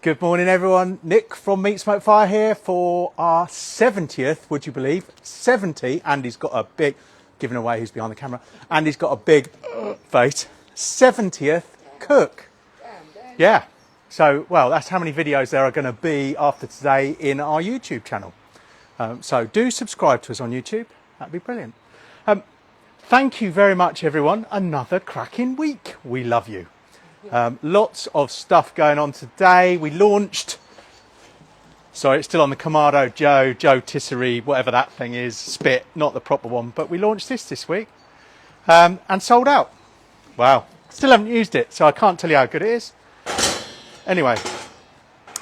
Good morning everyone, Nick from Meat Smoke Fire here for our 70th, would you believe, 70, Andy's got a big, giving away who's behind the camera, Andy's got a big face, 70th cook. Yeah, so well that's how many videos there are going to be after today in our YouTube channel. So do subscribe to us on YouTube, that'd be brilliant. Thank you very much everyone, another cracking week, we love you. Lots of stuff going on today. We launched, sorry, it's still on the Kamado Joe Tisserie, whatever that thing is, spit, not the proper one, but we launched this week and sold out. Wow, still haven't used it, so I can't tell you how good it is. Anyway,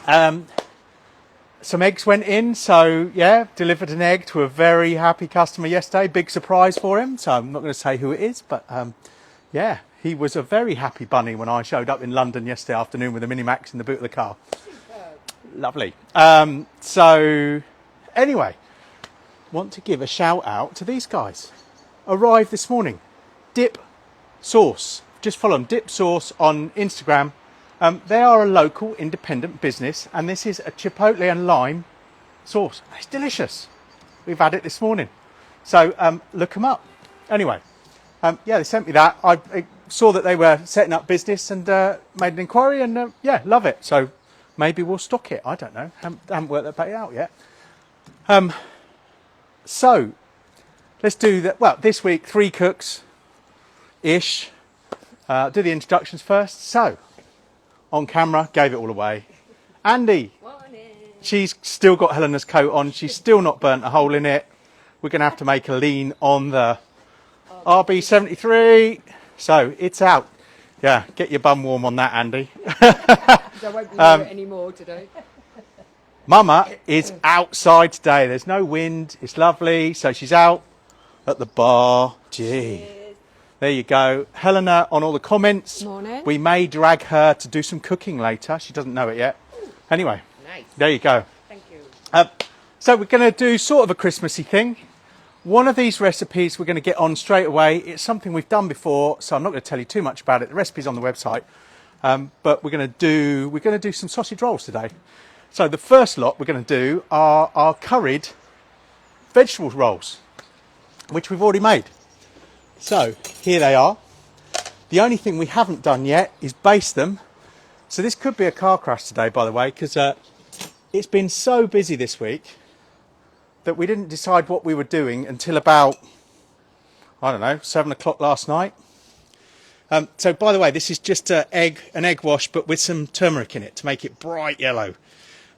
some eggs went in, so yeah, delivered an egg to a very happy customer yesterday, big surprise for him, so I'm not going to say who it is, but yeah. He was a very happy bunny when I showed up in London yesterday afternoon with a Minimax in the boot of the car. Lovely. So anyway, want to give a shout out to these guys. Arrived this morning. Dip Sauce. Just follow them. Dip Sauce on Instagram. They are a local independent business and this is a chipotle and lime sauce. It's delicious. We've had it this morning. So look them up. Anyway, yeah, they sent me that. I saw that they were setting up business and made an inquiry and yeah, love it. So maybe we'll stock it. I don't know. Haven't worked that bait out yet. So let's do that. Well, this week, 3 cooks-ish. Do the introductions first. So on camera, gave it all away. Andy. Morning. She's still got Helena's coat on. She's still not burnt a hole in it. We're going to have to make a lean on the RB73. So it's out. Yeah, get your bum warm on that, Andy. I won't be doing it anymore today. Mama is outside today. There's no wind. It's lovely. So she's out at the bar. Gee. Cheers. There you go. Helena on all the comments. Morning. We may drag her to do some cooking later. She doesn't know it yet. Anyway, nice. There you go. Thank you. So we're going to do sort of a Christmassy thing. One of these recipes we're going to get on straight away. It's something we've done before, so I'm not going to tell you too much about it. The recipe's on the website, but we're going to do some sausage rolls today. So the first lot we're going to do are our curried vegetable rolls, which we've already made. So here they are. The only thing we haven't done yet is baste them. So this could be a car crash today, by the way, because it's been so busy this week that we didn't decide what we were doing until about, I don't know, 7 o'clock last night. So by the way, this is just an egg wash, but with some turmeric in it to make it bright yellow.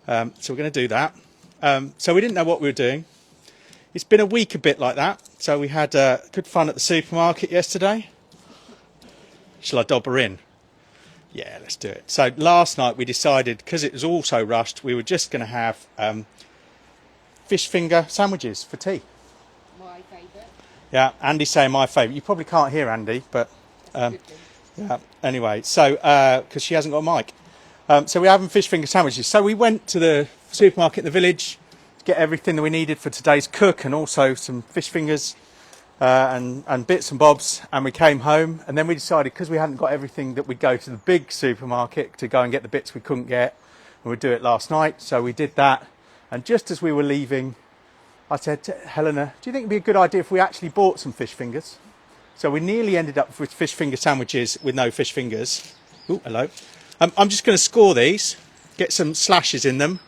So we're going to do that. So we didn't know what we were doing. It's been a week a bit like that. So we had good fun at the supermarket yesterday. Shall I dob her in? Yeah, let's do it. So last night we decided, because it was all so rushed, we were just going to have fish finger sandwiches for tea. My favourite. Yeah, Andy's saying my favourite. You probably can't hear Andy, but yeah. Anyway, so because she hasn't got a mic, so we're having fish finger sandwiches. So we went to the supermarket in the village to get everything that we needed for today's cook, and also some fish fingers and bits and bobs. And we came home, and then we decided, because we hadn't got everything, that we'd go to the big supermarket to go and get the bits we couldn't get, and we'd do it last night. So we did that. And just as we were leaving, I said to Helena, do you think it'd be a good idea if we actually bought some fish fingers? So we nearly ended up with fish finger sandwiches with no fish fingers. Oh, hello. I'm just going to score these, get some slashes in them.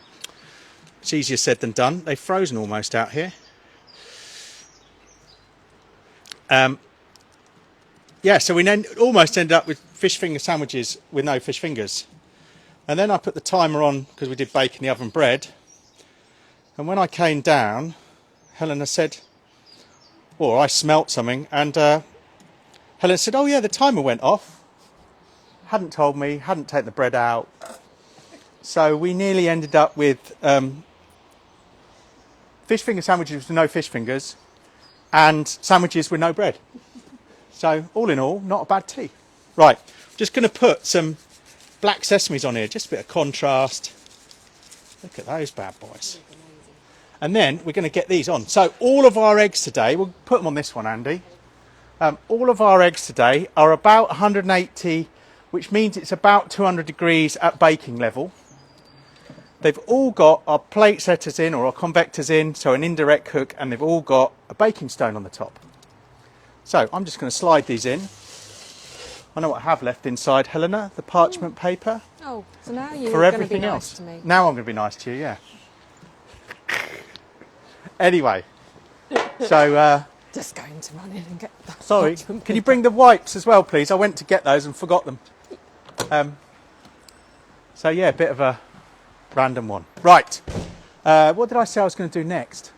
It's easier said than done. They've frozen almost out here. Yeah, so we almost ended up with fish finger sandwiches with no fish fingers. And then I put the timer on because we did bake in the oven bread. And when I came down, Helena said, or I smelt something, and Helena said, oh yeah, the timer went off. Hadn't told me, hadn't taken the bread out. So we nearly ended up with fish finger sandwiches with no fish fingers and sandwiches with no bread. So all in all, not a bad tea. Right, just going to put some black sesames on here, just a bit of contrast. Look at those bad boys. And then we're going to get these on. So all of our eggs today, we'll put them on this one, Andy. All of our eggs today are about 180, which means it's about 200 degrees at baking level. They've all got our plate setters in or our convectors in, so an indirect cook, and they've all got a baking stone on the top. So I'm just going to slide these in. I know what I have left inside, Helena, the parchment paper. Oh, so now you're for going to be everything nice else. to me. Now I'm going to be nice to you, yeah. Anyway, so Just going to run in and get the sorry, parchment can you paper. bring the wipes as well, please? I went to get those and forgot them. So yeah, a bit of a random one. Right, what did I say I was going to do next?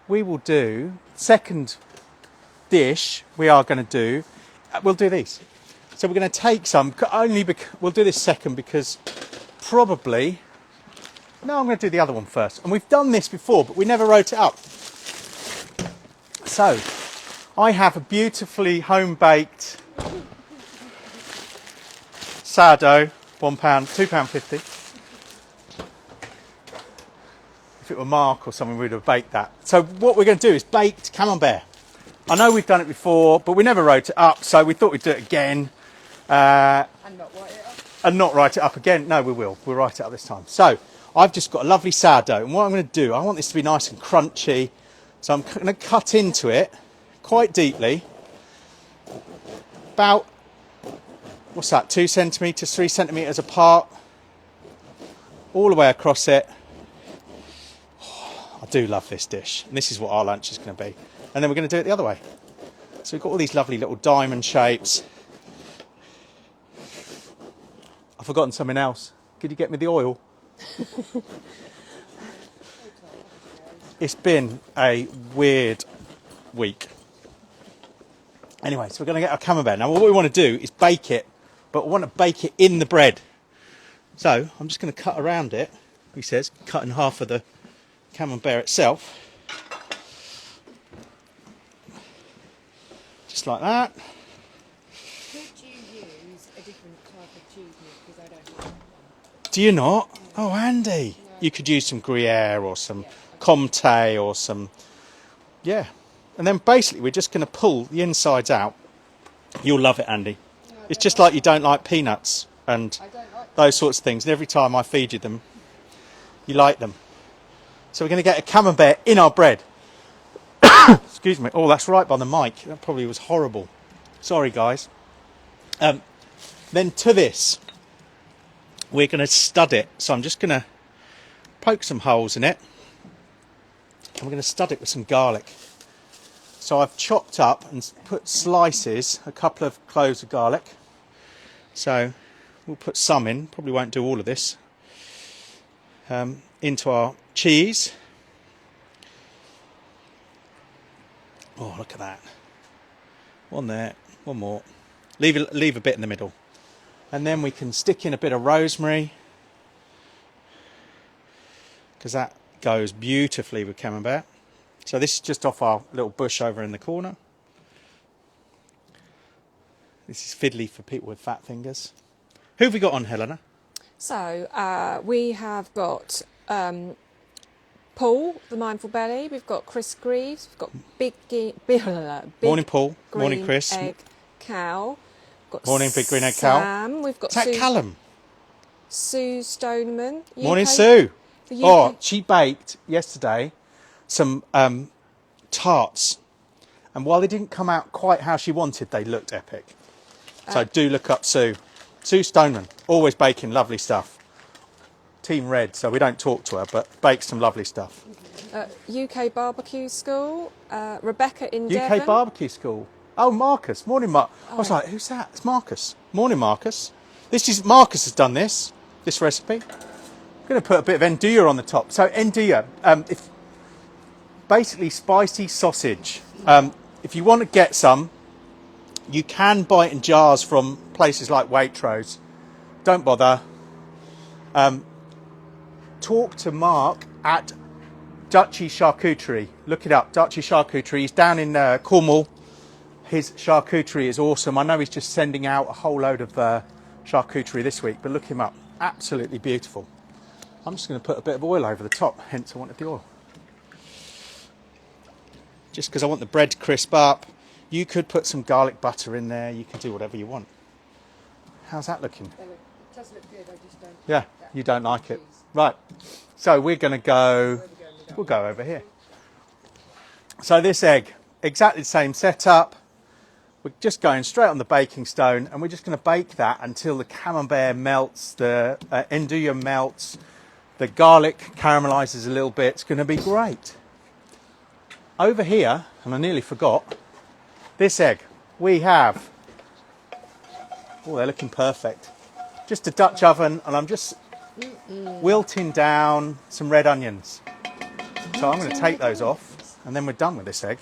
We will do second dish. We are going to do. We'll do these. So we're going to take some. We'll do this second because probably. No, I'm going to do the other one first. And we've done this before, but we never wrote it up. So, I have a beautifully home-baked sourdough, £1, £2.50. If it were Mark or someone, we would have baked that. So what we're going to do is baked camembert. I know we've done it before, but we never wrote it up, so we thought we'd do it again. And not write it up. And not write it up again. No, we will. We'll write it up this time. So, I've just got a lovely sourdough, and what I'm going to do, I want this to be nice and crunchy, so I'm going to cut into it quite deeply, about, what's that, 2 centimetres, 3 centimetres apart, all the way across it. Oh, I do love this dish, and this is what our lunch is going to be. And then we're going to do it the other way. So we've got all these lovely little diamond shapes. I've forgotten something else. Could you get me the oil? It's been a weird week. Anyway, so we're going to get our camembert. Now what we want to do is bake it, but we want to bake it in the bread. So I'm just going to cut around it, he says, cut in half of the camembert itself. Just like that. Could you use a different type of cheese mix? Because I don't know. Do you not? Oh, Andy. You could use some Gruyere or some Comté or some... Yeah. And then basically we're just going to pull the insides out. You'll love it, Andy. It's just like you don't like peanuts and I don't like those sorts of things. And every time I feed you them, you like them. So we're going to get a camembert in our bread. Excuse me. Oh, that's right by the mic. That probably was horrible. Sorry, guys. Then to this, we're going to stud it. So I'm just going to poke some holes in it. And we're going to stud it with some garlic. So I've chopped up and put slices, a couple of cloves of garlic. So we'll put some in, probably won't do all of this. Into our cheese. Oh, look at that. One there, one more. Leave a bit in the middle. And then we can stick in a bit of rosemary, because that goes beautifully with camembert. So this is just off our little bush over in the corner. This is fiddly for people with fat fingers. Who have we got on, Helena? So we have got Paul, the Mindful Belly. We've got Chris Greaves. We've got Big Morning, Paul. Green Morning, Chris. Egg Cow. We've got Morning, Big Green Egg Cow. Sam. We've got Is that Callum? Sue Stoneman. Morning, Sue. the UK Oh, she baked yesterday some tarts. And while they didn't come out quite how she wanted, they looked epic. So do look up Sue. Sue Stoneman, always baking lovely stuff. Team Red, so we don't talk to her, but bakes some lovely stuff. UK Barbecue School. Rebecca in Devon. UK Barbecue School. Oh, Marcus. Morning, Mark. I was like, who's that? It's Marcus. Morning, Marcus. Marcus has done this recipe. I'm going to put a bit of nduja on the top. So nduja, basically spicy sausage. If you want to get some, you can buy it in jars from places like Waitrose. Don't bother. Talk to Mark at Duchy Charcuterie. Look it up, Duchy Charcuterie. He's down in Cornwall. His charcuterie is awesome. I know he's just sending out a whole load of charcuterie this week, but look him up. Absolutely beautiful. I'm just going to put a bit of oil over the top, hence I wanted the oil. Just because I want the bread to crisp up. You could put some garlic butter in there. You can do whatever you want. How's that looking? They were does look good, I just don't. Yeah, you don't like it. Right. So we're going to go, we'll go over here. So this egg, exactly the same setup. We're just going straight on the baking stone and we're just going to bake that until the camembert melts, the nduja melts, the garlic caramelizes a little bit. It's going to be great. Over here, and I nearly forgot, this egg, we have, oh, they're looking perfect. Just a Dutch oven, and I'm just wilting down some red onions. So I'm going to take those off, and then we're done with this egg.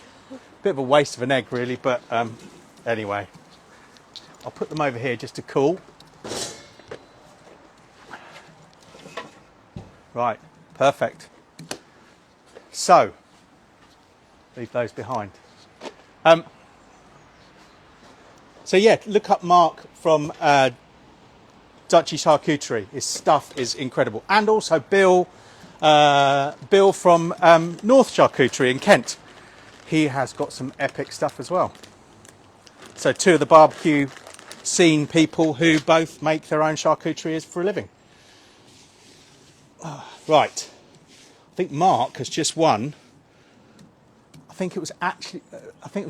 Bit of a waste of an egg, really, but anyway. I'll put them over here just to cool. Right, perfect. So, leave those behind. So yeah, look up Mark from Dutchy Charcuterie. His stuff is incredible. And also Bill from North Charcuterie in Kent. He has got some epic stuff as well. So two of the barbecue scene people who both make their own charcuterie for a living. Right. I think Mark has just won. I think it was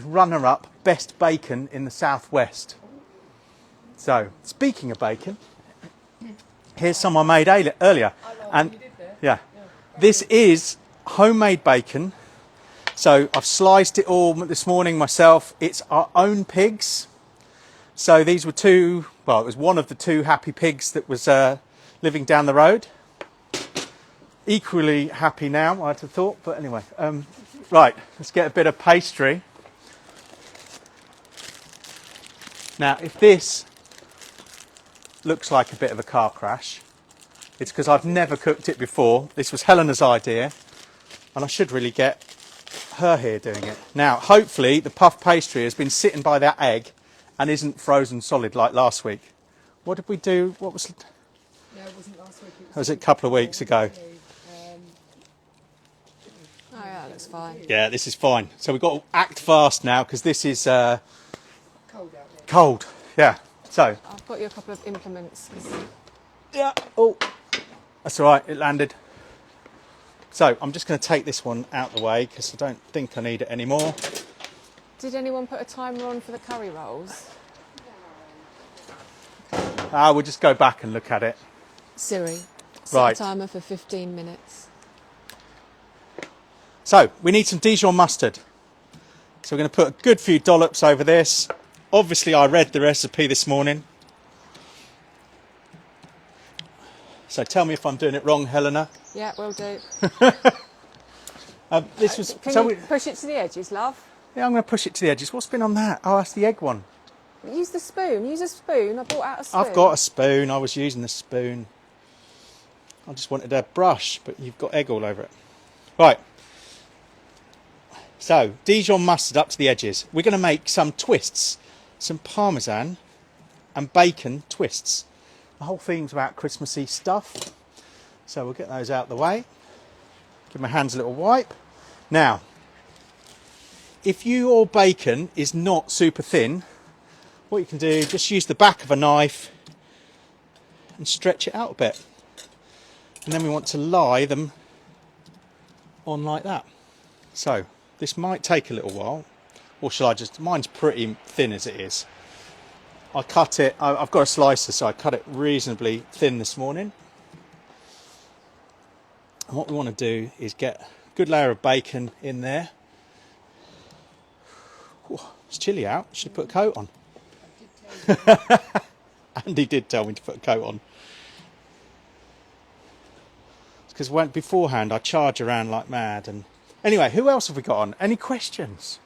runner-up best bacon in the southwest. So speaking of bacon, here's some I made earlier, and yeah, this is homemade bacon. So I've sliced it all this morning myself. It's our own pigs. So these were it was one of the two happy pigs that was living down the road. Equally happy now, I'd have thought, but anyway. Right, let's get a bit of pastry. Now, if this looks like a bit of a car crash, it's because I've never cooked it before. This was Helena's idea, and I should really get her here doing it. Now, hopefully, the puff pastry has been sitting by that egg and isn't frozen solid like last week. What did we do? What was it? No, it wasn't last week. Was it a couple of weeks ago? Oh yeah, that looks fine. Yeah, this is fine. So we've got to act fast now because this is Cold out there. cold. Yeah. So. I've got you a couple of implements. Yeah. Oh, that's all right. It landed. So I'm just going to take this one out the way because I don't think I need it anymore. Did anyone put a timer on for the curry rolls? We'll just go back and look at it. Siri, set Right. a timer for 15 minutes. So we need some Dijon mustard. So we're going to put a good few dollops over this. Obviously I read the recipe this morning. So tell me if I'm doing it wrong, Helena. Yeah, will do. This was Can you push it to the edges, love? Yeah, I'm going to push it to the edges. What's been on that? Oh, that's the egg one. Use the spoon. Use a spoon. I brought out a spoon. I've got a spoon. I was using the spoon. I just wanted a brush, but you've got egg all over it. Right. So, Dijon mustard up to the edges. We're going to make some twists. Some Parmesan and bacon twists. The whole theme's about Christmassy stuff. So we'll get those out the way. Give my hands a little wipe. Now, if your bacon is not super thin, what you can do, just use the back of a knife and stretch it out a bit. And then we want to lie them on like that. So, this might take a little while. Or shall I just, mine's pretty thin as it is. I cut it, I've got a slicer, so I cut it reasonably thin this morning. And what we want to do is get a good layer of bacon in there. Ooh, it's chilly out, should put a coat on. Andy did tell me to put a coat on. Because beforehand I charge around like mad. And anyway, who else have we got on? Any questions?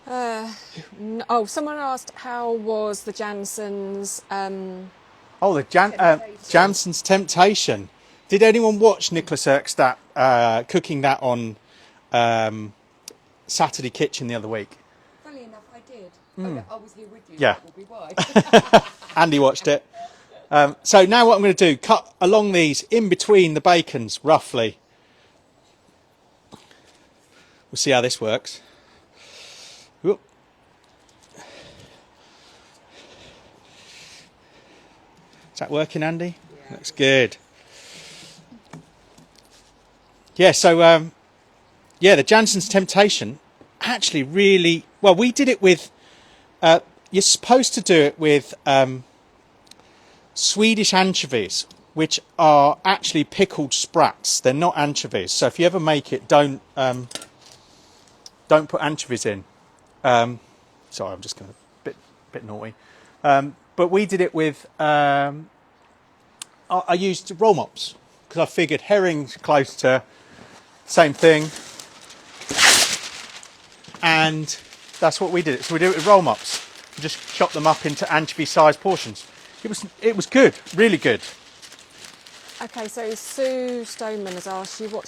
Someone asked how was the Jansen's. Jansen's Temptation. Did anyone watch Nicholas Erkstad cooking that on Saturday Kitchen the other week? Funny enough, I did. I was here with you. Yeah. That will be why. Andy watched it. So now what I'm going to do, cut along these in between the bacons, roughly. We'll see how this works. Whoop. Is that working, Andy? Looks good. Yeah, so the Jansen's Temptation actually really well. We did it with. You're supposed to do it with Swedish anchovies, which are actually pickled sprats. They're not anchovies. So if you ever make it, don't put anchovies in. Sorry, I'm just going to bit naughty. But we did it with. I used roll mops because I figured herring's close to same thing, and that's what we did. So we did it with roll mops. We just chop them up into anchovy-sized portions. It was good, really good. Okay, so Sue Stoneman has asked you what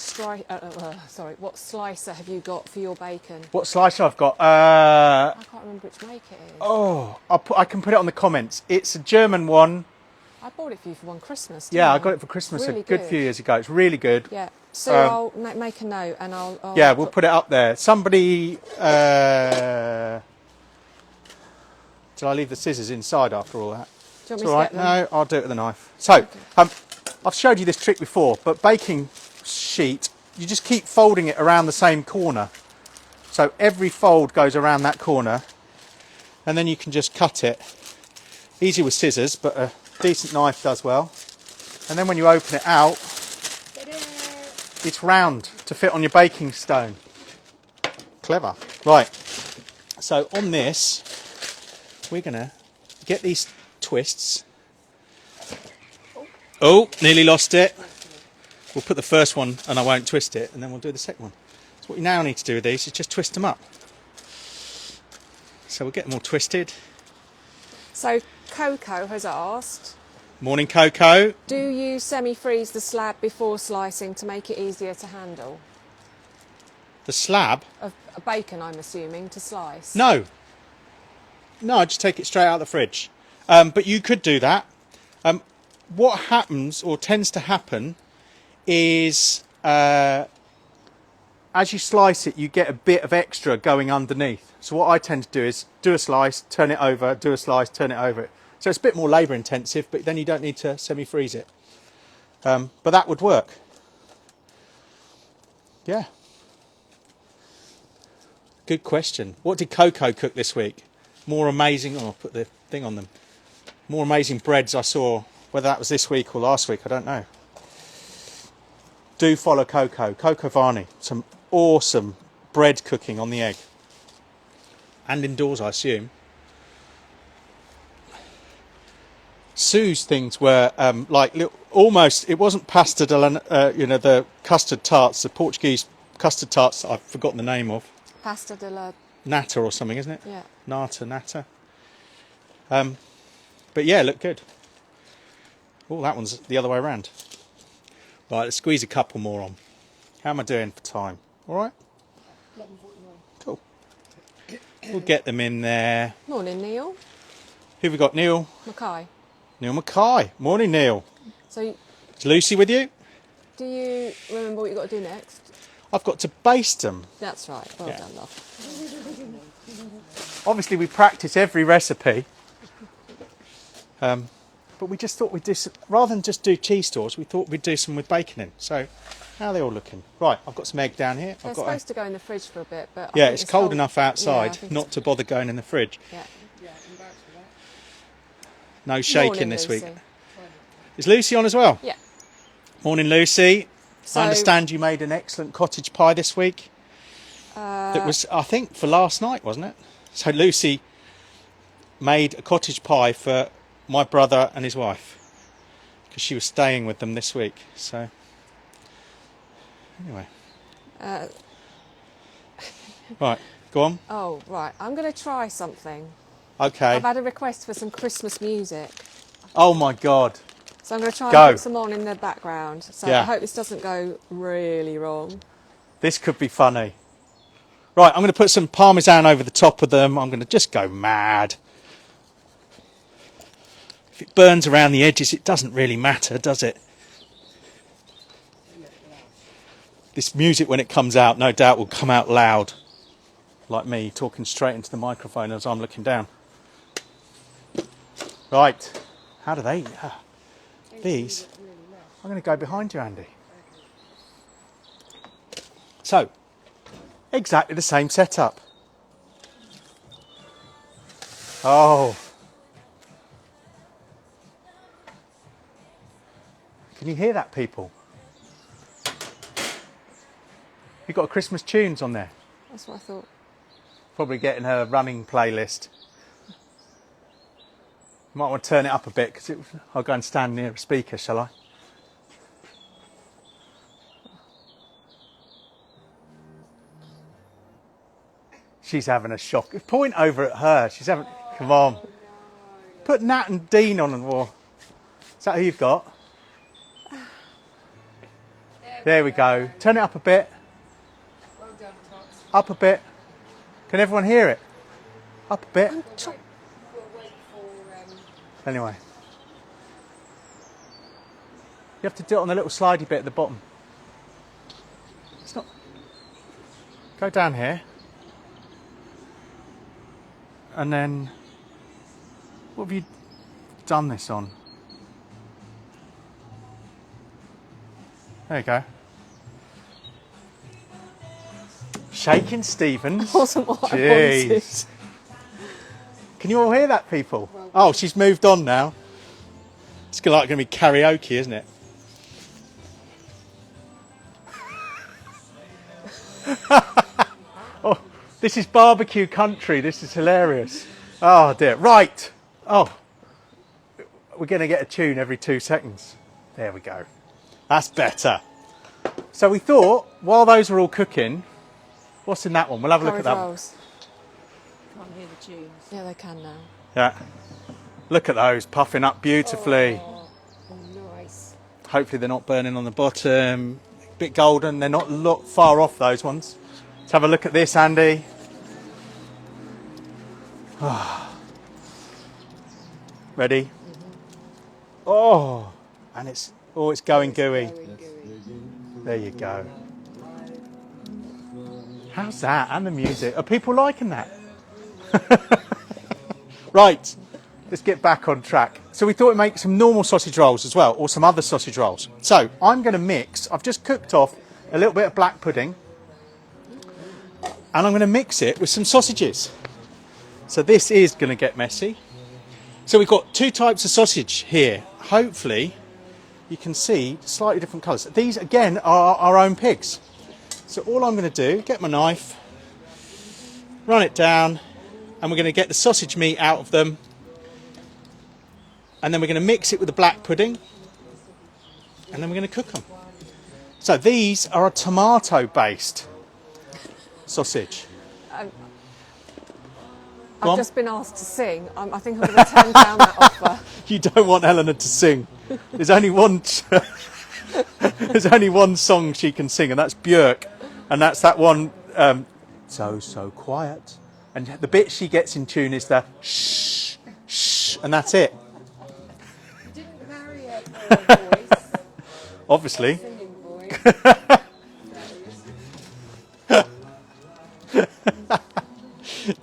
slicer have you got for your bacon? What slicer I've got? I can't remember which make it is. Oh, I can put it on the comments. It's a German one. I bought it for you for one Christmas. Yeah, I got it for Christmas really a good few years ago. It's really good. Yeah, so I'll make a note and I'll yeah, we'll put it up there. Somebody. Did I leave the scissors inside after all that? Do you want It's me all to right. get them? No, I'll do it with a knife. So, I've showed you this trick before, but baking sheet, you just keep folding it around the same corner. So every fold goes around that corner, and then you can just cut it. Easy with scissors, but a decent knife does well. And then when you open it out, it's round to fit on your baking stone. Clever. Right. So on this, we're going to get these twists. Oh, nearly lost it. We'll put the first one and I won't twist it, and then we'll do the second one. So what you now need to do with these is just twist them up. So we'll get them all twisted. So Coco has asked, Morning, Coco. do you semi-freeze the slab before slicing to make it easier to handle? The slab? Of bacon, I'm assuming, to slice? No, I just take it straight out of the fridge. But you could do that. What happens, or tends to happen, is as you slice it, you get a bit of extra going underneath. So what I tend to do is do a slice, turn it over, do a slice, turn it over. So it's a bit more labour intensive, but then you don't need to semi-freeze it. But that would work. Yeah. Good question. What did Coco cook this week? More amazing, I'll put the thing on them. More amazing breads I saw, whether that was this week or last week, I don't know. Do follow Coco Varney. Some awesome bread cooking on the egg. And indoors, I assume. Sue's things were almost, it wasn't pasta the custard tarts, the Portuguese custard tarts that I've forgotten the name of. Pasta de la... Nata or something, isn't it? Yeah. Nata. But yeah, look good. Oh, that one's the other way around. Right, let's squeeze a couple more on. How am I doing for time? All right? 11:49. Cool. We'll get them in there. Morning, Neil. Who have we got? Neil? Mackay. Neil Mackay. Morning, Neil. So, Is Lucy with you? do you remember what you've got to do next? I've got to baste them. That's right. Well Yeah. done, love. Obviously, we practice every recipe. But we just thought we'd do some, rather than just do cheese tours, we thought we'd do some with bacon in. So, how are they all looking? Right, I've got some egg down here. They're I've got supposed to go in the fridge for a bit, but I yeah, think it's cold enough Yeah, I outside think not to bother going in the fridge. Yeah. No shaking Morning, this Lucy. week. Is Lucy on as well? Yeah. Morning, Lucy. So, I understand you made an excellent cottage pie this week. That was, I think, for last night, wasn't it? So Lucy made a cottage pie for my brother and his wife because she was staying with them this week. So anyway, right, go on. Oh, right. I'm going to try something. Okay. I've had a request for some Christmas music. Oh my God. So I'm going to try Go. and put some on in the background. So Yeah. I hope this doesn't go really wrong. This could be funny. Right, I'm going to put some Parmesan over the top of them. I'm going to just go mad. If it burns around the edges, it doesn't really matter, does it? This music, when it comes out, no doubt will come out loud. Like me, talking straight into the microphone as I'm looking down. Right, how do they... these, I'm going to go behind you, Andy. So, exactly the same setup. Oh. Can you hear that, people? You've got Christmas tunes on there. That's what I thought. Probably getting her running playlist. Might want to turn it up a bit because I'll go and stand near a speaker, shall I? She's having a shock. Point over at her. She's having. Come on. Put Nat and Dean on the wall. Is that who you've got? There we go. Turn it up a bit. Well done, Tots. Up a bit. Can everyone hear it? Up a bit. We'll wait for... Anyway. You have to do it on the little slidey bit at the bottom. It's not... Go down here. And then... What have you done this on? There you go. Shaking Stevens. Wasn't what I Jeez. wanted. Can you all hear that, people? Oh, she's moved on now. It's like going to be karaoke, isn't it? Oh, this is barbecue country. This is hilarious. Oh dear. Right. Oh, we're going to get a tune every 2 seconds. There we go. That's better. So we thought, while those were all cooking, what's in that one? We'll have a look at that one. Rolls. Can't hear the tunes. Yeah, they can now. Yeah. Look at those, puffing up beautifully. Oh, nice. Hopefully they're not burning on the bottom. Bit golden, they're not far off, those ones. Let's have a look at this, Andy. Ready? Mm-hmm. Oh, and it's going gooey. Very gooey. There you go. How's that? And the music. Are people liking that? Right, let's get back on track. So we thought we'd make some normal sausage rolls as well, or some other sausage rolls. So I'm going to mix, I've just cooked off a little bit of black pudding, and I'm going to mix it with some sausages. So this is going to get messy. So we've got 2 types of sausage here. Hopefully you can see slightly different colours. These again are our own pigs. So all I'm going to do, get my knife, run it down, and we're going to get the sausage meat out of them, and then we're going to mix it with the black pudding, and then we're going to cook them. So these are a tomato based sausage. Go I've on. just been asked to sing. I think I'm going to turn down that offer. You don't want Eleanor to sing. There's only one there's only one song she can sing, and that's Björk, and that's that one so quiet, and the bit she gets in tune is the shh shh, and that's it. You didn't marry her for a voice. Obviously. Singing voice.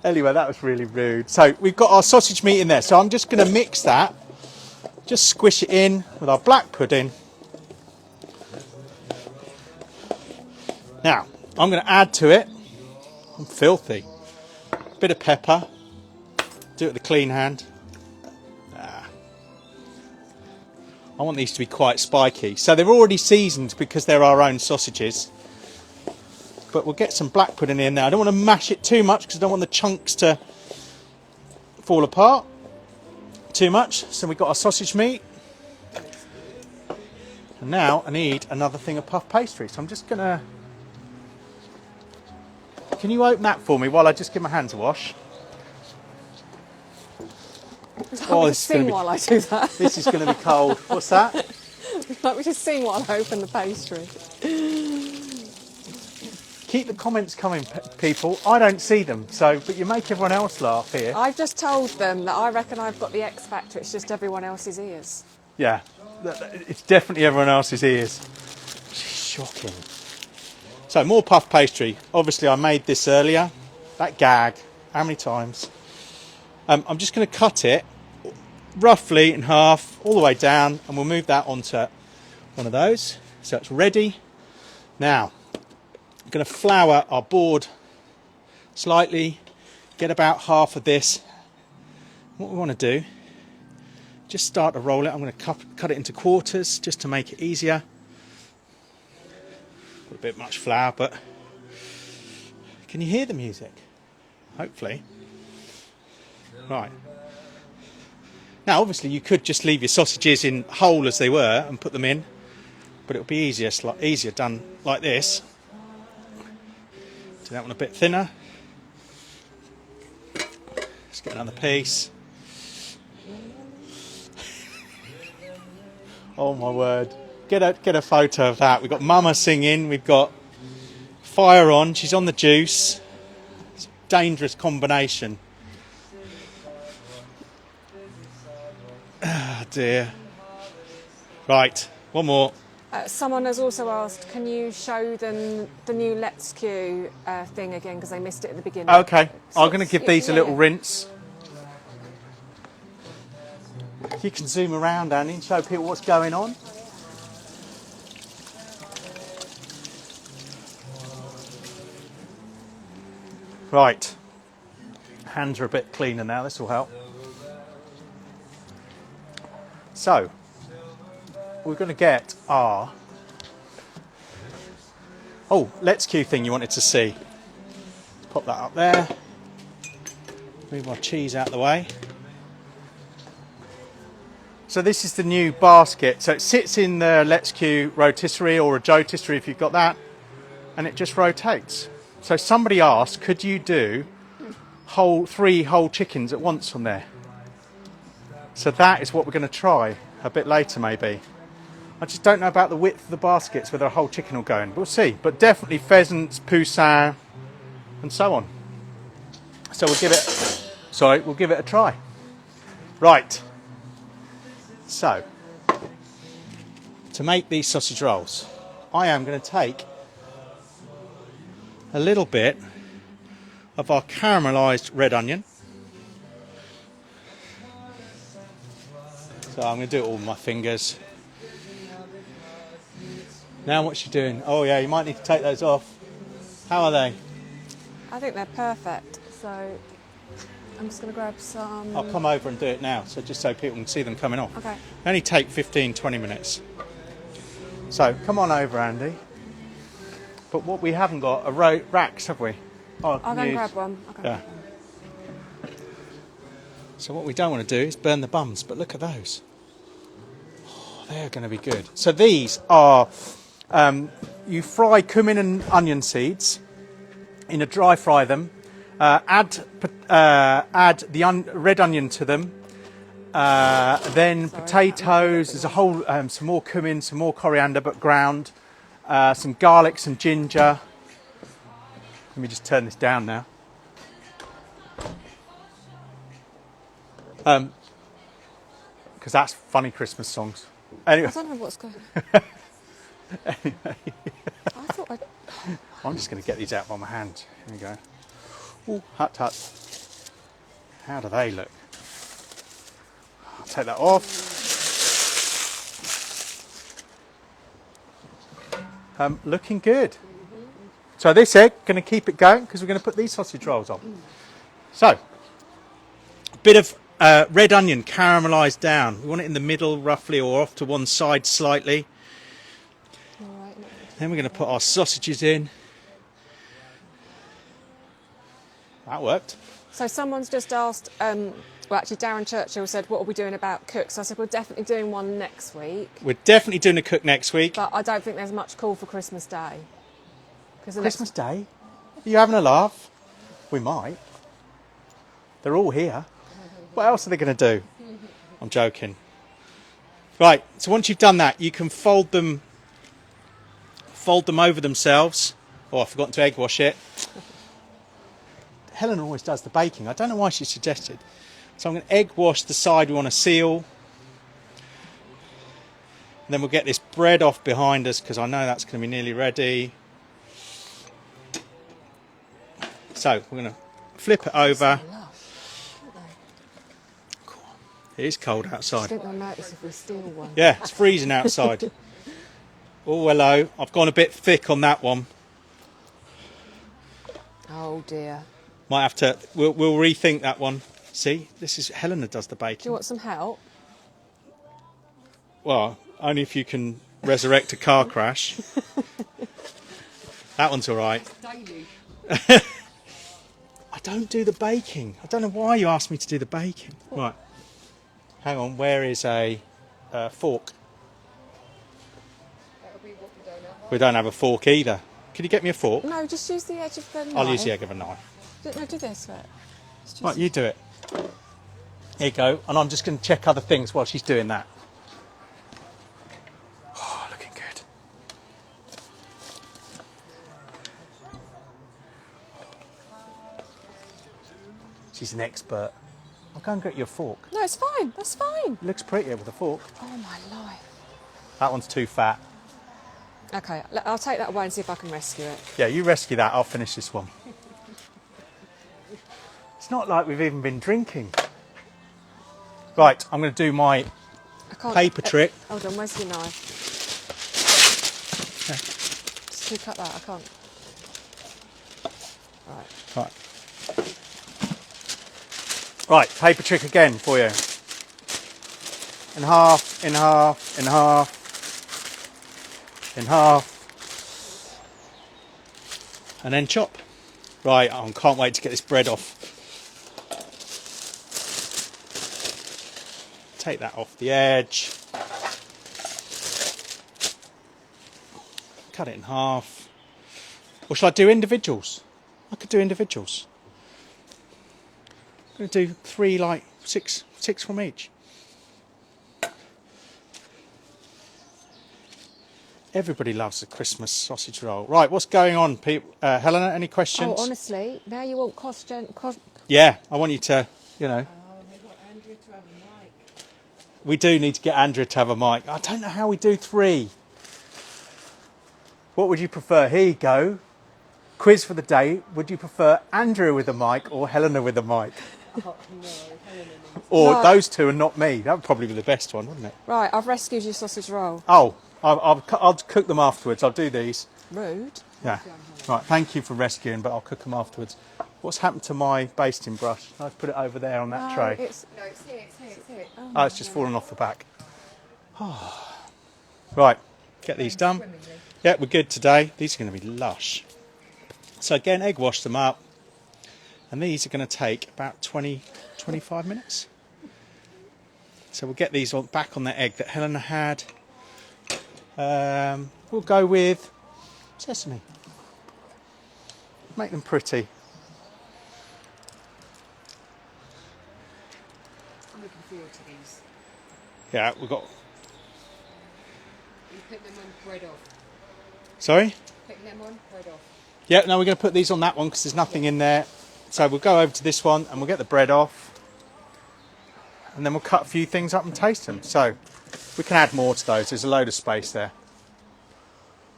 Anyway, that was really rude. So we've got our sausage meat in there, so I'm just going to mix that, just squish it in with our black pudding. Now I'm going to add to it, I'm filthy, a bit of pepper, do it with a clean hand. I want these to be quite spiky, so they're already seasoned because they're our own sausages. But we'll get some black pudding in there. I don't want to mash it too much because I don't want the chunks to fall apart too much. So we've got our sausage meat. And now I need another thing of puff pastry. So I'm just going to... Can you open that for me while I just give my hands a wash? Oh, this sing while I do that. This is going to be cold. What's that? Let me just sing while I open the pastry. Keep the comments coming, people. I don't see them, but you make everyone else laugh here. I've just told them that I reckon I've got the X Factor, it's just everyone else's ears. Yeah, it's definitely everyone else's ears. She's shocking. So more puff pastry. Obviously I made this earlier. That gag, how many times? I'm just going to cut it roughly in half, all the way down, and we'll move that onto one of those. So it's ready. Now, I'm going to flour our board slightly, get about half of this. What we want to do, just start to roll it. I'm going to cut it into quarters just to make it easier. Put a bit much flour, but can you hear the music? Hopefully. Right. Now, obviously, you could just leave your sausages in whole as they were and put them in, but it would be easier done like this. Do that one a bit thinner. Let's get another piece. Oh my word! Get a photo of that. We've got Mama singing. We've got fire on. She's on the juice. It's a dangerous combination. Ah, dear. Right, one more. Someone has also asked, can you show them the new Let's Queue thing again, because they missed it at the beginning. Okay, So I'm going to give these a little yeah. rinse. You can zoom around, Annie, and show people what's going on. Right, hands are a bit cleaner now, this will help. So, we're going to get our Let's Queue thing you wanted to see. Let's pop that up there. Move our cheese out of the way. So this is the new basket. So it sits in the Let's Queue rotisserie or a rotisserie if you've got that, and it just rotates. So somebody asked, could you do 3 whole chickens at once on there? So that is what we're going to try a bit later maybe. I just don't know about the width of the baskets, whether a whole chicken will go in. We'll see. But definitely pheasants, poussin, and so on. So we'll give it a try. Right. So, to make these sausage rolls, I am going to take a little bit of our caramelised red onion. So I'm going to do it all with my fingers. Now what's she doing? Oh yeah, you might need to take those off. How are they? I think they're perfect. So I'm just going to grab some. I'll come over and do it now, so just so people can see them coming off. Okay. Only take 15-20 minutes. So come on over, Andy. But what we haven't got are racks, have we? Oh, I'll go and grab one. Okay. Yeah. So what we don't want to do is burn the bums, but look at those. Oh, they're going to be good. So these are, you fry cumin and onion seeds in a dry fry them. Add the red onion to them. Then potatoes. There's a whole some more cumin, some more coriander, but ground. Some garlic, some ginger. Let me just turn this down now. Because that's funny Christmas songs. Anyway. I don't know what's going on. Anyway. I thought I'm just going to get these out by my hand. Here we go. Ooh, hut hut. How do they look? I'll take that off. Looking good. So this egg, going to keep it going because we're going to put these sausage rolls on. So, a bit of red onion caramelised down. We want it in the middle roughly, or off to one side slightly. Right, no. Then we're going to put our sausages in. That worked. So someone's just asked, well actually Darren Churchill said, what are we doing about cooks? I said, we're definitely doing one next week. We're definitely doing a cook next week. But I don't think there's much call for Christmas Day. Christmas Day? Are you having a laugh? We might. They're all here. What else are they going to do? I'm joking. Right, so once you've done that, you can fold them over themselves. Oh, I've forgotten to egg wash it. Helen always does the baking. I don't know why she suggested. So I'm going to egg wash the side we want to seal. And then we'll get this bread off behind us because I know that's going to be nearly ready. So we're going to flip it over. It is cold I outside. think they'll notice if we steal one. Yeah, it's freezing outside. Oh, hello. I've gone a bit thick on that one. Oh dear. Might have to. We'll rethink that one. See, this is Helena does the Do you baking. want some help? Well, only if you can resurrect a car crash. That one's all right. Daily. I don't do the baking. I don't know why you asked me to do the baking. Right. Hang on. Where is a fork? That'll be what we don't have. We don't have a fork either. Can you get me a fork? No, just use the edge of the knife. I'll use the egg of a knife. No, do this bit. Just Right, you do it. Here you go. And I'm just going to check other things while she's doing that. Oh, looking good. She's an expert. I'll go and get you a fork. No, it's fine. That's fine. It looks prettier with a fork. Oh my life. That one's too fat. Okay, I'll take that away and see if I can rescue it. Yeah, you rescue that. I'll finish this one. It's not like we've even been drinking. Right, I'm going to do my I can't. paper trick. Hold on, where's your knife? Just to cut that, I can't. Right. Right. Right, paper trick again for you. In half, in half, in half, in half. And then chop. Right, I can't wait to get this bread off. Take that off the edge. Cut it in half. Or shall I do individuals? I could do individuals. I'm going to do three, like six from each. Everybody loves a Christmas sausage roll. Right, what's going on, Helena? Any questions? Oh, honestly, now you want Yeah, I want you to, you know. Oh, they want Andrea to have a mic. We do need to get Andrea to have a mic. I don't know how we do three. What would you prefer? Here you go. Quiz for the day. Would you prefer Andrea with a mic or Helena with a mic? Oh, no, Helena needs. Or No. those two and not me? That would probably be the best one, wouldn't it? Right, I've rescued your sausage roll. Oh, I'll cook them afterwards. I'll do these. Rude. Yeah. Right, thank you for rescuing, but I'll cook them afterwards. What's happened to my basting brush? I've put it over there on that tray. It's, No, it's here, it's here, it's here. Oh, it's just fallen off the back. Right, get these done. Swimmingly. Yeah, we're good today. These are going to be lush. So again, egg wash them up. And these are going to take about 25 minutes. So we'll get these back on the egg that Helena had. We'll go with sesame. Make them pretty. I'm looking forward to these. Yeah, we've got... You put them on bread off. Sorry? Putting them on bread off. Yeah, no, we're going to put these on that one because there's nothing in there. So we'll go over to this one and we'll get the bread off. And then we'll cut a few things up and taste them. So we can add more to those. There's a load of space there.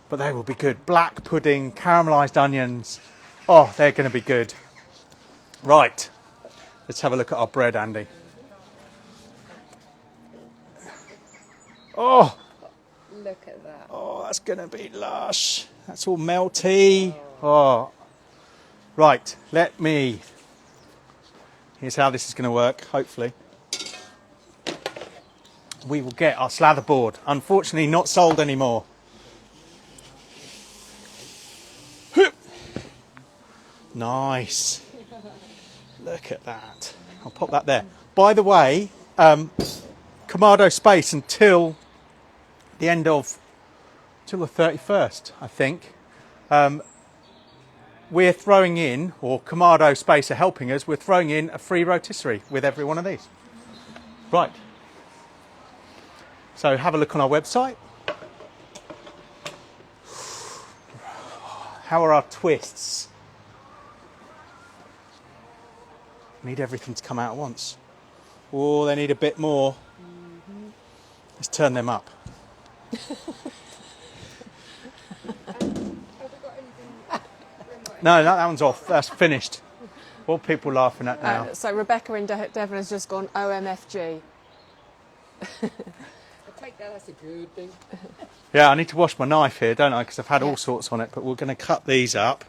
But they will be good. Black pudding, caramelised onions. Oh, they're going to be good. Right. Let's have a look at our bread, Andy. Oh, Look at that. oh, that's going to be lush. That's all melty. Oh. Right, let me... Here's how this is going to work, hopefully. We will get our slather board. Unfortunately, not sold anymore. Nice. Look at that. I'll pop that there. By the way, Kamado space until the end of, till the 31st, I think. We're throwing in, or Kamado Space are helping us, we're throwing in a free rotisserie with every one of these. Right. So have a look on our website. How are our twists? Need everything to come out at once. Oh, they need a bit more. Let's turn them up. No, that one's off. That's finished. What are people laughing at now? so Rebecca in Devon has just gone OMFG. I take that as a good thing. Yeah, I need to wash my knife here, don't I? Because I've had all sorts on it, but we're going to cut these up.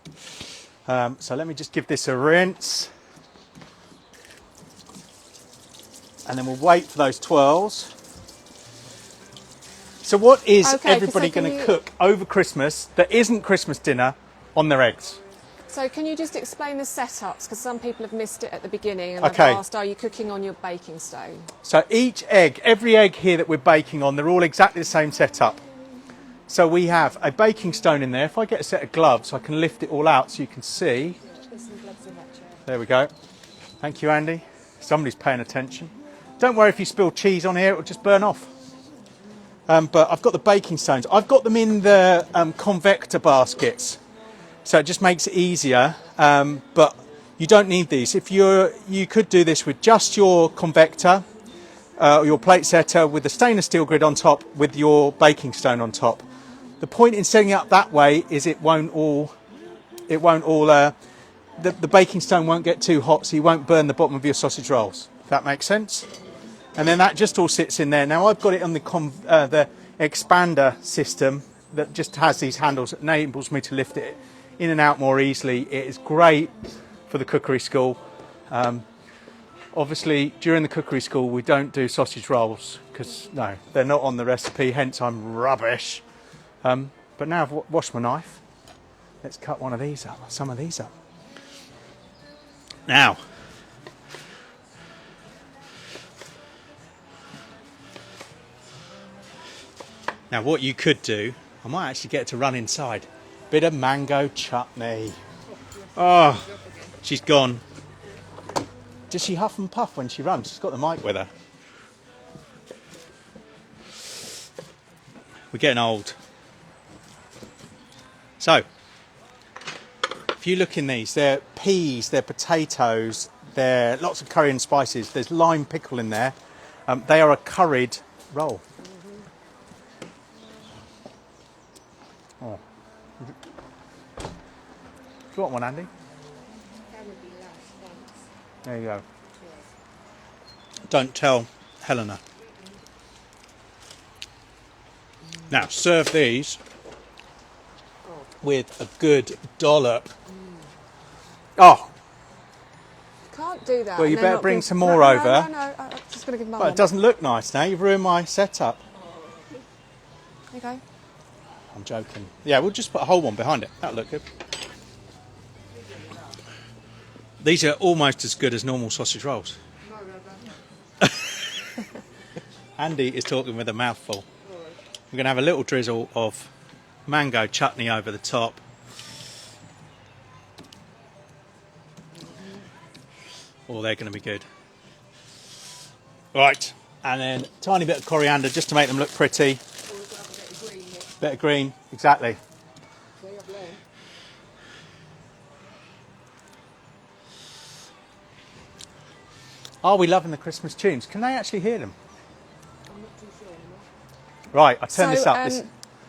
So let me just give this a rinse. And then we'll wait for those twirls. So what is everybody going to cook over Christmas that isn't Christmas dinner on their eggs? So can you just explain the setups? Because some people have missed it at the beginning and have asked, are you cooking on your baking stone? So each egg, every egg here that we're baking on, they're all exactly the same setup. So we have a baking stone in there. If I get a set of gloves, I can lift it all out so you can see. There we go. Thank you, Andy. Somebody's paying attention. Don't worry if you spill cheese on here, it'll just burn off. But I've got the baking stones. I've got them in the convector baskets. So it just makes it easier, but you don't need these. If you could do this with just your convector, your plate setter with the stainless steel grid on top with your baking stone on top. The point in setting it up that way is the baking stone won't get too hot, so you won't burn the bottom of your sausage rolls. If that makes sense. And then that just all sits in there. Now I've got it on the expander system that just has these handles that enables me to lift it in and out more easily. It is great for the cookery school. Obviously, during the cookery school, we don't do sausage rolls because, no, they're not on the recipe, hence I'm rubbish. But now I've washed my knife, let's cut one of these up, some of these up. Now, what you could do, I might actually get to run inside. Bit of mango chutney. Oh, she's gone. Does she huff and puff when she runs? She's got the mic with her. We're getting old. So, if you look in these, they're peas, they're potatoes, they're lots of curry and spices. There's lime pickle in there. They are a curried roll. Oh. Do you want one, Andy? There you go. Don't tell Helena. Now serve these with a good dollop. Oh, Can't do that. well, you better bring some more over. No, I'm just going to give Mum Well, one. it doesn't look nice now. You've ruined my setup. There you go. I'm joking. Yeah, we'll just put a whole one behind it. That'll look good. These are almost as good as normal sausage rolls. Andy is talking with a mouthful. We're going to have a little drizzle of mango chutney over the top. Oh, they're going to be good. Right, and then a tiny bit of coriander just to make them look pretty. Bit of green, exactly. Are we loving the Christmas tunes? Can they actually hear them? I'm not too sure anymore. Right, I turn this up.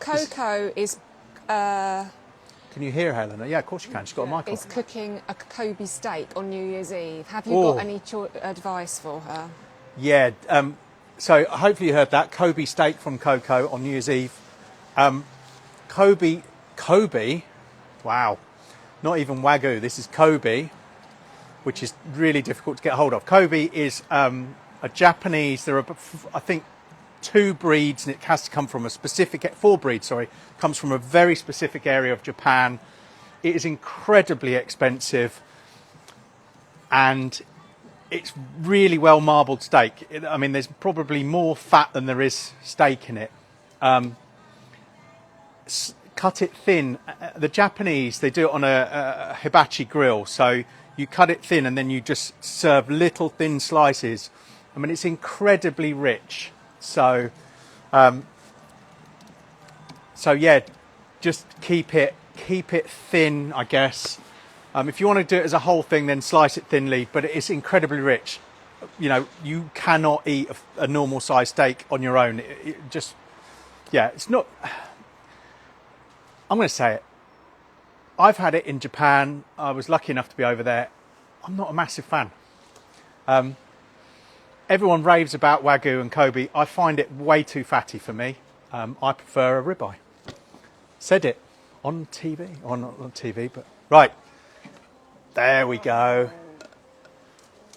Coco is... Can you hear Helena? Yeah, of course you can. She's got a mic on. is cooking a Kobe steak on New Year's Eve. Have you got any advice for her? Yeah, so hopefully you heard that. Kobe steak from Coco on New Year's Eve. Kobe, wow, not even Wagyu, this is Kobe, which is really difficult to get hold of. Kobe is a Japanese, there are, I think, 2 breeds, and it has to come from a specific, 4 breeds, sorry, comes from a very specific area of Japan. It is incredibly expensive, and it's really well marbled steak. I mean, there's probably more fat than there is steak in it. Cut it thin. The Japanese, they do it on a hibachi grill, so you cut it thin and then you just serve little thin slices. I mean, it's incredibly rich. So yeah, just keep it thin, I guess. If you want to do it as a whole thing, then slice it thinly, but it's incredibly rich. You know, you cannot eat a normal size steak on your own. It just, yeah, it's not, I'm going to say it. I've had it in Japan. I was lucky enough to be over there. I'm not a massive fan. everyone raves about Wagyu and Kobe. I find it way too fatty for me. I prefer a ribeye. Said it on TV, or not on TV, but right. There we go.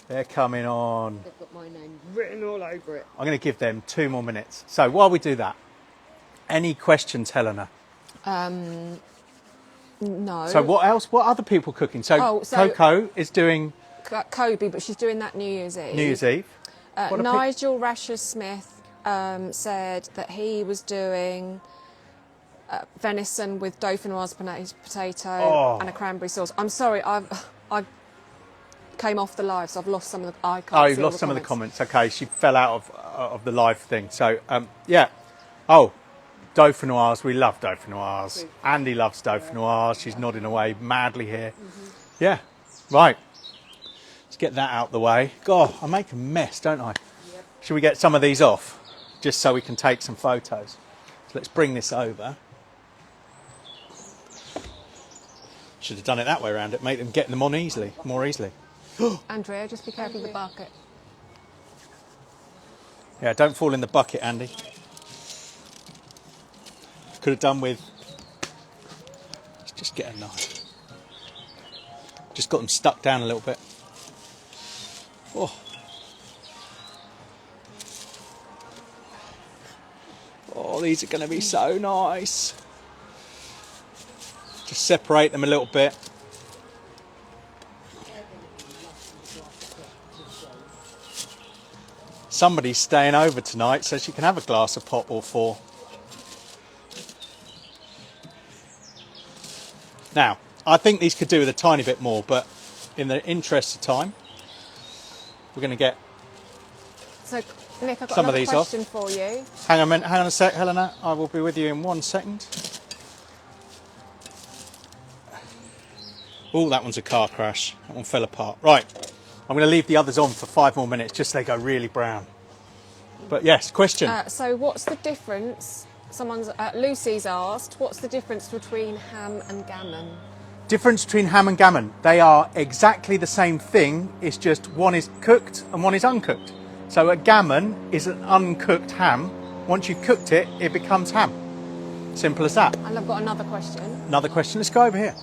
They're coming on. They've got my name written all over it. I'm going to give them 2 more minutes. So while we do that, any questions, Helena? No. So what else? What other people cooking? So Coco is doing Kobe, but she's doing that New Year's Eve. New Year's Eve. Nigel Rasher Smith said that he was doing venison with dauphinoise potato and a cranberry sauce. I'm sorry, I came off the live, so I've lost some of the. I can't Oh, you've see all lost some of the comments. comments. Okay, she fell out of the live thing. So yeah. Oh, dauphinoise. We love dauphinoise. Andy loves dauphinoise. She's nodding away madly here. Yeah. Right. Let's get that out the way. God, I make a mess, don't I? Yep. Should we get some of these off, just so we can take some photos? So let's bring this over. Should have done it that way around. It make them get them on more easily. Andrea, just be careful of the bucket. Yeah, don't fall in the bucket, Andy. Could have done with. Let's just get a knife. Just got them stuck down a little bit. Oh, these are going to be so nice. Just separate them a little bit. Somebody's staying over tonight, so she can have a glass of pop or 4. Now, I think these could do with a tiny bit more, but in the interest of time, we're going to get So, Nick, I've got some of another these question for you. Hang on a sec, Helena. I will be with you in 1 second. Oh, that one's a car crash. That one fell apart. Right, I'm going to leave the others on for 5 more minutes, just so they go really brown. But yes, question. So, what's the difference? Lucy's asked, what's the difference between ham and gammon? Difference between ham and gammon. They are exactly the same thing. It's just one is cooked and one is uncooked. So a gammon is an uncooked ham. Once you've cooked it, it becomes ham. Simple as that. And I've got another question. Another question. Let's go over here.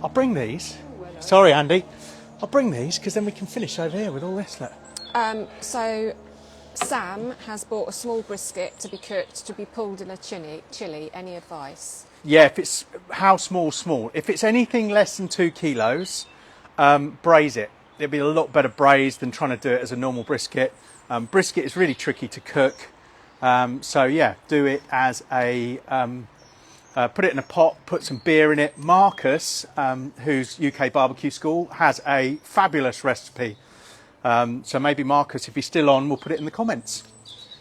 I'll bring these. Sorry, Andy. I'll bring these because then we can finish over here with all this. Look. So Sam has bought a small brisket to be cooked, to be pulled in a chilli. Any advice? Yeah, if it's how small. If it's anything less than 2 kilos, braise it. It'll be a lot better braised than trying to do it as a normal brisket. Brisket is really tricky to cook. So yeah, do it as a, put it in a pot, put some beer in it. Marcus, who's UK Barbecue School, has a fabulous recipe. So maybe Marcus, if he's still on, we'll put it in the comments.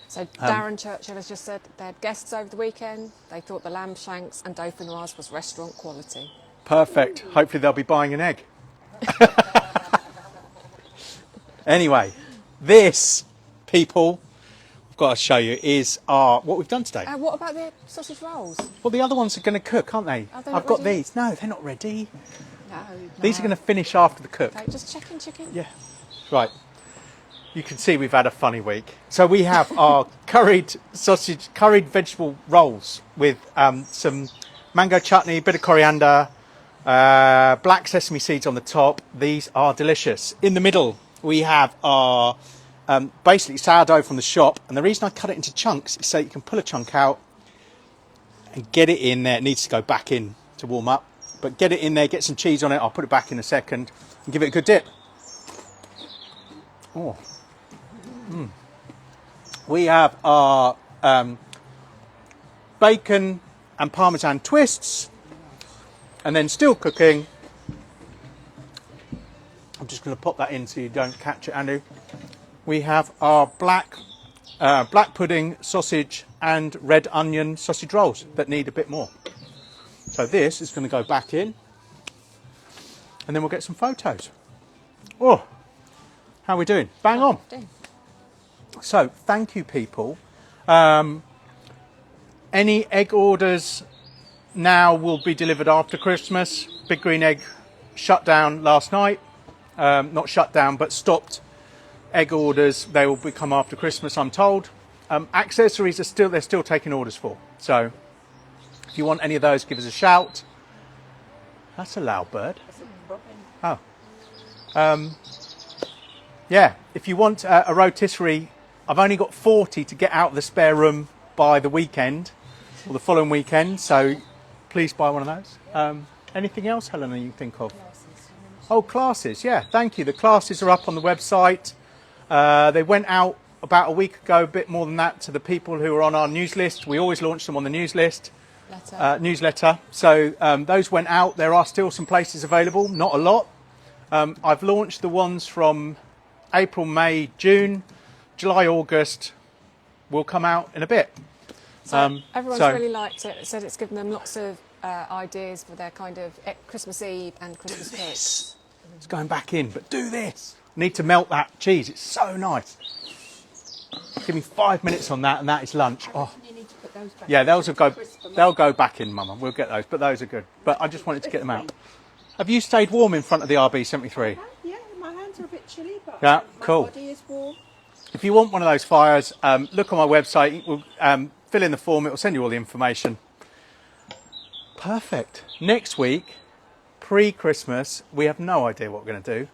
So Darren Churchill has just said they had guests over the weekend. They thought the lamb shanks and dauphinoise was restaurant quality. Perfect. Hopefully they'll be buying an egg. Anyway, this, people, I've got to show you, is what we've done today. What about the sausage rolls? Well, the other ones are going to cook, aren't they? Are they I've not got ready? these. No, they're not ready. No. These are going to finish after the cook. Okay, just checking. Yeah. Right. You can see we've had a funny week. So we have our curried vegetable rolls with some mango chutney, bit of coriander, black sesame seeds on the top. These are delicious. In the middle, we have our basically sourdough from the shop. And the reason I cut it into chunks is so you can pull a chunk out and get it in there. It needs to go back in to warm up. But get it in there, get some cheese on it. I'll put it back in a second and give it a good dip. Oh. We have our bacon and Parmesan twists, and then still cooking. I'm just going to pop that in so you don't catch it, Andy. We have our black pudding, sausage and red onion sausage rolls that need a bit more. So this is going to go back in, and then we'll get some photos. Oh, how are we doing? Bang on. So, thank you, people. Any egg orders now will be delivered after Christmas. Big Green Egg shut down last night. Not shut down, but stopped egg orders, they will become after Christmas, I'm told. Accessories they're still taking orders for. So if you want any of those, give us a shout. That's a loud bird. Oh. Yeah, if you want a rotisserie, I've only got 40 to get out of the spare room by the weekend, or the following weekend, so please buy one of those. Anything else, Helena, you can think of? Oh, classes, yeah, thank you. The classes are up on the website. They went out about a week ago, a bit more than that, to the people who are on our news list. We always launch them on the newsletter. So those went out. There are still some places available, not a lot. I've launched the ones from April, May, June, July, August will come out in a bit. Everyone's really liked it. Said it's given them lots of ideas for their kind of Christmas Eve and Christmas cakes. It's going back in, but do this. Need to melt that cheese. It's so nice. Give me 5 minutes on that, and that is lunch. Oh, You need to put those back. yeah, they'll go back in, Mama. We'll get those, but those are good. But I just wanted to get them out. Have you stayed warm in front of the RB73? Yeah, my hands are a bit chilly, but Yeah, my cool. body is warm. If you want one of those fires, look on my website. We'll fill in the form. It will send you all the information. Perfect. Next week, pre-Christmas, we have no idea what we're going to do.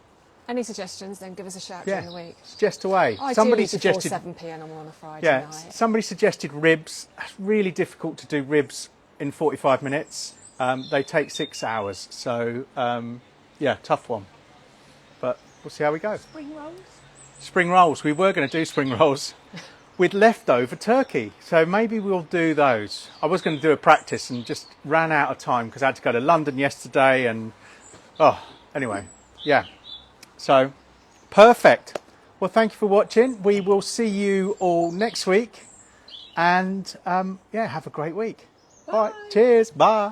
Any suggestions, then give us a shout during the week. Suggest away. Ideally before 7 p.m. on a Friday Yeah, night. somebody suggested ribs. It's really difficult to do ribs in 45 minutes. They take 6 hours. So, yeah, tough one. But we'll see how we go. Spring rolls. Spring rolls. We were going to do spring rolls with leftover turkey. So maybe we'll do those. I was going to do a practice and just ran out of time because I had to go to London yesterday. And, anyway, yeah. So, perfect. Well, thank you for watching. We will see you all next week. And, yeah, have a great week. Bye. All right, cheers. Bye.